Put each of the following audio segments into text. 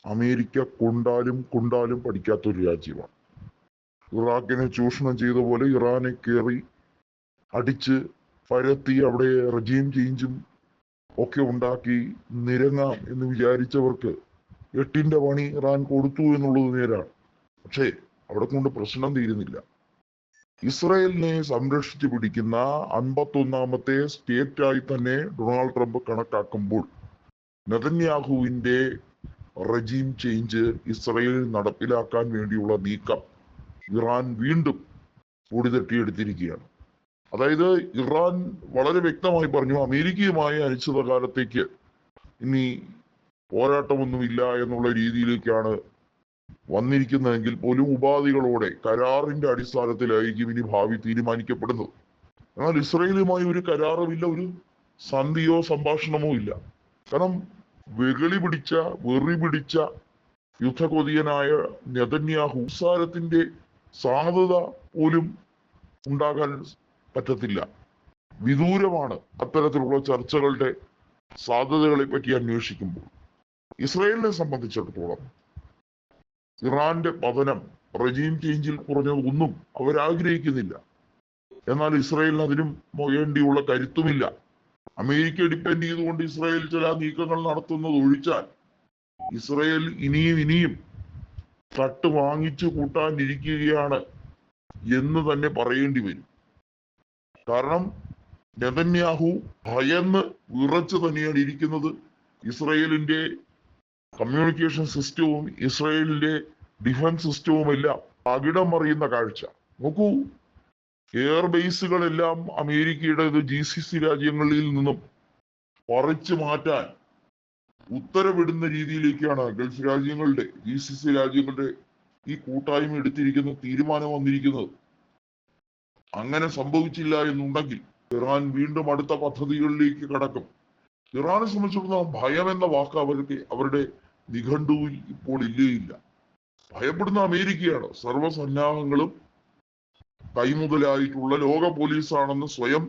America കൊണ്ടാലും പഠിക്കാത്തൊരു രാജ്യമാണ്. ഇറാഖിനെ ചൂഷണം ചെയ്ത പോലെ ഇറാനെ കയറി അടിച്ച് പരത്തി അവിടെ റെജീം ചേഞ്ചും ഒക്കെ ഉണ്ടാക്കി നിരങ്ങാം എന്ന് വിചാരിച്ചവർക്ക് എട്ടിന്റെ പണി ഇറാൻ കൊടുത്തു എന്നുള്ളത് നേരാണ്. പക്ഷേ അവിടെ കൊണ്ട് പ്രശ്നം തീരുന്നില്ല. ഇസ്രായേലിനെ സംരക്ഷിച്ചു പിടിക്കുന്ന 51ാമത്തെ സ്റ്റേറ്റായി തന്നെ ഡൊണാൾഡ് ട്രംപ് കണക്കാക്കുമ്പോൾ നെതന്യാഹുവിന്റെ റെജീം ചേഞ്ച് ഇസ്രായേലിൽ നടപ്പിലാക്കാൻ വേണ്ടിയുള്ള നീക്കം ഇറാൻ വീണ്ടും പൊടിതട്ടിയെടുത്തിരിക്കുകയാണ്. അതായത് ഇറാൻ വളരെ വ്യക്തമായി പറഞ്ഞു, അമേരിക്കയുമായി അനിശ്ചിതകാലത്തേക്ക് ഇനി പോരാട്ടമൊന്നുമില്ല എന്നുള്ള രീതിയിലേക്കാണ് വന്നിരിക്കുന്നതെങ്കിൽ പോലും ഉപാധികളോടെ കരാറിന്റെ അടിസ്ഥാനത്തിലായിരിക്കും ഇനി ഭാവി തീരുമാനിക്കപ്പെടുന്നത്. എന്നാൽ ഇസ്രയേലുമായി ഒരു കരാറുമില്ല, ഒരു സന്ധിയോ സംഭാഷണമോ ഇല്ല. കാരണം വെറി പിടിച്ച യുദ്ധകൊതിയനായ നെതന്യാഹു സംസാരത്തിന്റെ സാധ്യത പോലും ഉണ്ടാകാൻ പറ്റത്തില്ല. വിദൂരമാണ് അത്തരത്തിലുള്ള ചർച്ചകളുടെ സാധ്യതകളെ പറ്റി അന്വേഷിക്കുമ്പോൾ. ഇസ്രായേലിനെ സംബന്ധിച്ചിടത്തോളം ഇറാന്റെ പതനം, റെജീം ചേഞ്ചിൽ കുറഞ്ഞതൊന്നും അവരാഗ്രഹിക്കുന്നില്ല. എന്നാൽ ഇസ്രായേലിന് അതിനും വേണ്ടിയുള്ള കരുത്തുമില്ല. അമേരിക്ക ഡിപ്പെൻഡ് ചെയ്തുകൊണ്ട് ഇസ്രായേൽ ചില നീക്കങ്ങൾ നടത്തുന്നത് ഒഴിച്ചാൽ ഇസ്രായേൽ ഇനിയും തട്ട് വാങ്ങിച്ചു കൂട്ടാനിരിക്കുകയാണ് എന്ന് തന്നെ പറയേണ്ടി വരും. കാരണം നെതന്യാഹു ഭയന്ന് വിറച്ച് തന്നെയാണ് ഇരിക്കുന്നത്. ഇസ്രായേലിന്റെ കമ്മ്യൂണിക്കേഷൻ സിസ്റ്റവും ഇസ്രായേലിന്റെ ഡിഫൻസ് സിസ്റ്റവും എല്ലാം അകിടം മറിയുന്ന കാഴ്ച നോക്കൂ. എയർ ബേസുകളെല്ലാം അമേരിക്കയുടെ GCC രാജ്യങ്ങളിൽ നിന്നും പറിച്ചു മാറ്റാൻ ഉത്തരവിടുന്ന രീതിയിലേക്കാണ് ഗൾഫ് രാജ്യങ്ങളുടെ GCC രാജ്യങ്ങളുടെ ഈ കൂട്ടായ്മ എടുത്തിരിക്കുന്ന തീരുമാനം വന്നിരിക്കുന്നത്. അങ്ങനെ സംഭവിച്ചില്ല എന്നുണ്ടെങ്കിൽ ഇറാൻ വീണ്ടും അടുത്ത പദ്ധതികളിലേക്ക് കടക്കും. ഇറാനെ സംബന്ധിച്ചിടത്തോളം ഭയം എന്ന വാക്ക് അവരുടെ നിഘണ്ടുവിൽ ഇപ്പോൾ ഇല്ല. ഭയപ്പെടുന്ന അമേരിക്കയാണ്. സർവ്വസന്നാഹങ്ങളും കൈമുതലായിട്ടുള്ള ലോക പോലീസാണെന്ന് സ്വയം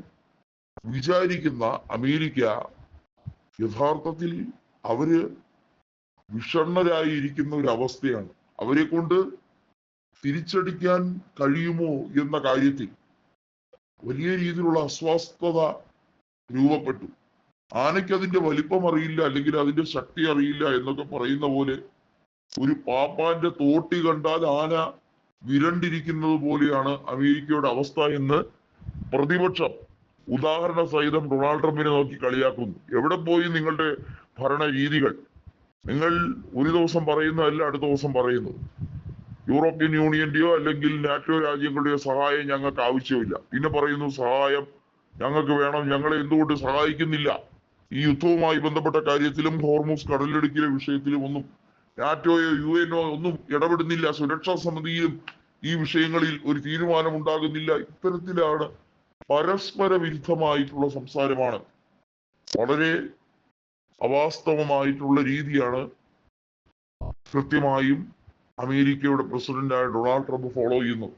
വിചാരിക്കുന്ന അമേരിക്ക യഥാർത്ഥത്തിൽ അവര് വിഷണ്ണരായിരിക്കുന്ന ഒരു അവസ്ഥയാണ്. അവരെ കൊണ്ട് തിരിച്ചടിക്കാൻ കഴിയുമോ എന്ന കാര്യത്തിൽ വലിയ രീതിയിലുള്ള അസ്വസ്ഥത രൂപപ്പെട്ടു. ആനയ്ക്ക് അതിന്റെ വലിപ്പം അറിയില്ല, അല്ലെങ്കിൽ അതിന്റെ ശക്തി അറിയില്ല എന്നൊക്കെ പറയുന്ന പോലെ ഒരു പാപ്പാന്റെ തോട്ടി കണ്ടാൽ ആന വിരണ്ടിരിക്കുന്നത് പോലെയാണ് അമേരിക്കയുടെ അവസ്ഥ എന്ന് പ്രതിപക്ഷം ഉദാഹരണ സഹിതം ഡൊണാൾഡ് ട്രംപിനെ നോക്കി കളിയാക്കുന്നു. എവിടെ പോയി നിങ്ങളുടെ ഭരണ രീതികൾ? നിങ്ങൾ ഒരു ദിവസം പറയുന്നതല്ല അടുത്ത ദിവസം പറയുന്നത്. യൂറോപ്യൻ യൂണിയന്റെയോ അല്ലെങ്കിൽ നാറ്റോ രാജ്യങ്ങളുടെയോ സഹായം ഞങ്ങൾക്ക് ആവശ്യമില്ല. പിന്നെ പറയുന്നു സഹായം ഞങ്ങൾക്ക് വേണം, ഞങ്ങളെ എന്തുകൊണ്ട് സഹായിക്കുന്നില്ല? ഈ യുദ്ധവുമായി ബന്ധപ്പെട്ട കാര്യത്തിലും ഹോർമൂസ് കടലിടുക്കിലെ വിഷയത്തിലും ഒന്നും നാറ്റോയോ UN ഒന്നും ഇടപെടുന്നില്ല. സുരക്ഷാ സമിതിയിലും ഈ വിഷയങ്ങളിൽ ഒരു തീരുമാനം ഉണ്ടാകുന്നില്ല. ഇത്തരത്തിലാണ് പരസ്പര വിരുദ്ധമായിട്ടുള്ള സംസാരമാണ്. വളരെ അവാസ്തവമായിട്ടുള്ള രീതിയാണ് കൃത്യമായും അമേരിക്കയുടെ പ്രസിഡന്റായ ഡൊണാൾഡ് ട്രംപ് ഫോളോ ചെയ്യുന്നത്.